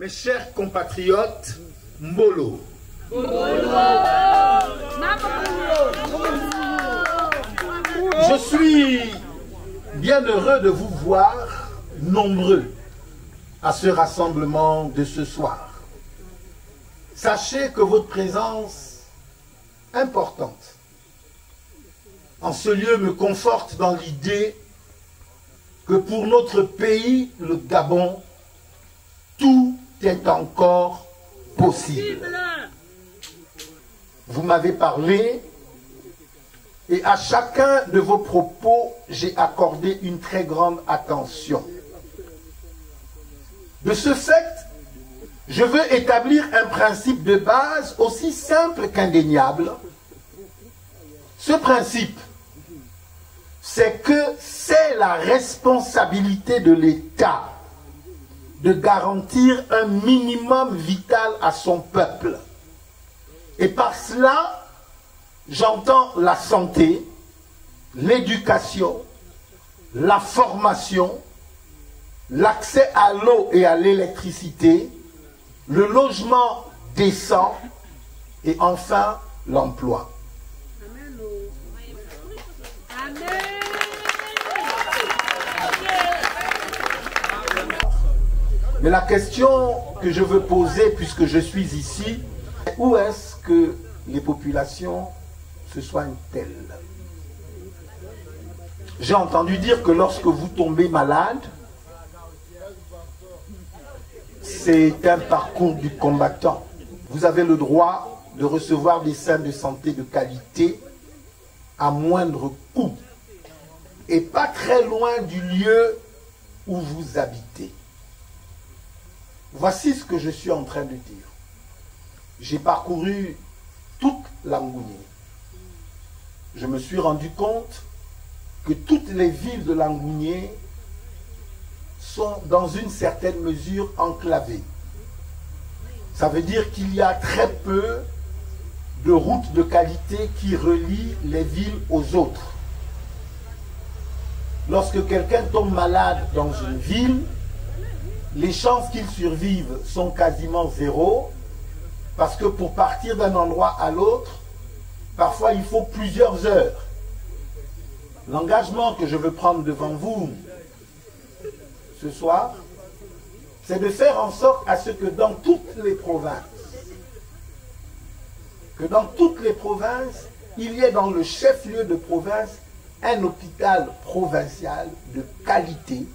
Mes chers compatriotes, Mbolo. Je suis bien heureux de vous voir nombreux à ce rassemblement de ce soir. Sachez que votre présence importante en ce lieu me conforte dans l'idée que pour notre pays, le Gabon, tout est encore possible. Vous m'avez parlé et à chacun de vos propos, j'ai accordé une très grande attention. De ce fait, je veux établir un principe de base aussi simple qu'indéniable. Ce principe, c'est que c'est la responsabilité de l'État de garantir un minimum vital à son peuple. Et par cela, j'entends la santé, l'éducation, la formation, l'accès à l'eau et à l'électricité, le logement décent et enfin l'emploi. Mais la question que je veux poser, puisque je suis ici, où est-ce que les populations se soignent-elles? J'ai entendu dire que lorsque vous tombez malade, c'est un parcours du combattant. Vous avez le droit de recevoir des soins de santé de qualité à moindre coût et pas très loin du lieu où vous habitez. Voici ce que je suis en train de dire. J'ai parcouru toute l'Angounié. Je me suis rendu compte que toutes les villes de l'Angounié sont dans une certaine mesure enclavées. Ça veut dire qu'il y a très peu de routes de qualité qui relient les villes aux autres. Lorsque quelqu'un tombe malade dans une ville, les chances qu'il survive sont quasiment zéro, parce que pour partir d'un endroit à l'autre, parfois il faut plusieurs heures. L'engagement que je veux prendre devant vous ce soir, c'est de faire en sorte à ce que dans toutes les provinces, il y ait dans le chef-lieu de province un hôpital provincial de qualité,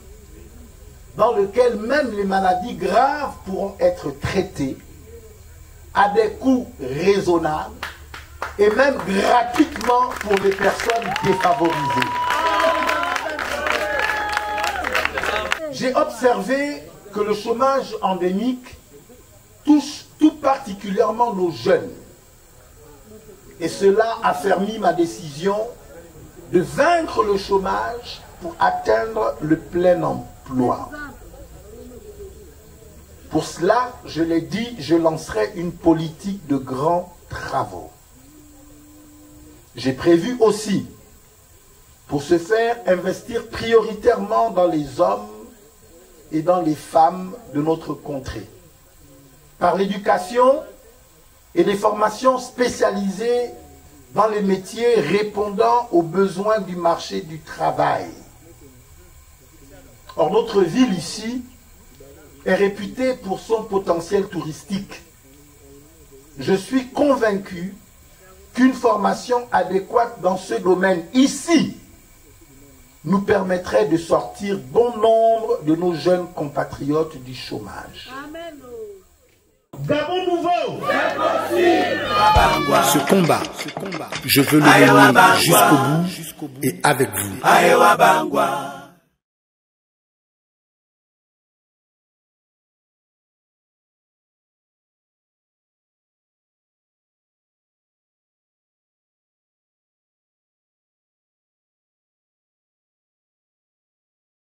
dans lequel même les maladies graves pourront être traitées à des coûts raisonnables et même gratuitement pour les personnes défavorisées. J'ai observé que le chômage endémique touche tout particulièrement nos jeunes. Et cela a affermi ma décision de vaincre le chômage pour atteindre le plein emploi. Pour cela, je l'ai dit, je lancerai une politique de grands travaux. J'ai prévu aussi, pour ce faire, investir prioritairement dans les hommes et dans les femmes de notre contrée, par l'éducation et des formations spécialisées dans les métiers répondant aux besoins du marché du travail. Or, notre ville ici est réputée pour son potentiel touristique. Je suis convaincu qu'une formation adéquate dans ce domaine ici nous permettrait de sortir bon nombre de nos jeunes compatriotes du chômage. Amen. Gabon nouveau! Ce combat, je veux le mener jusqu'au bout et avec vous.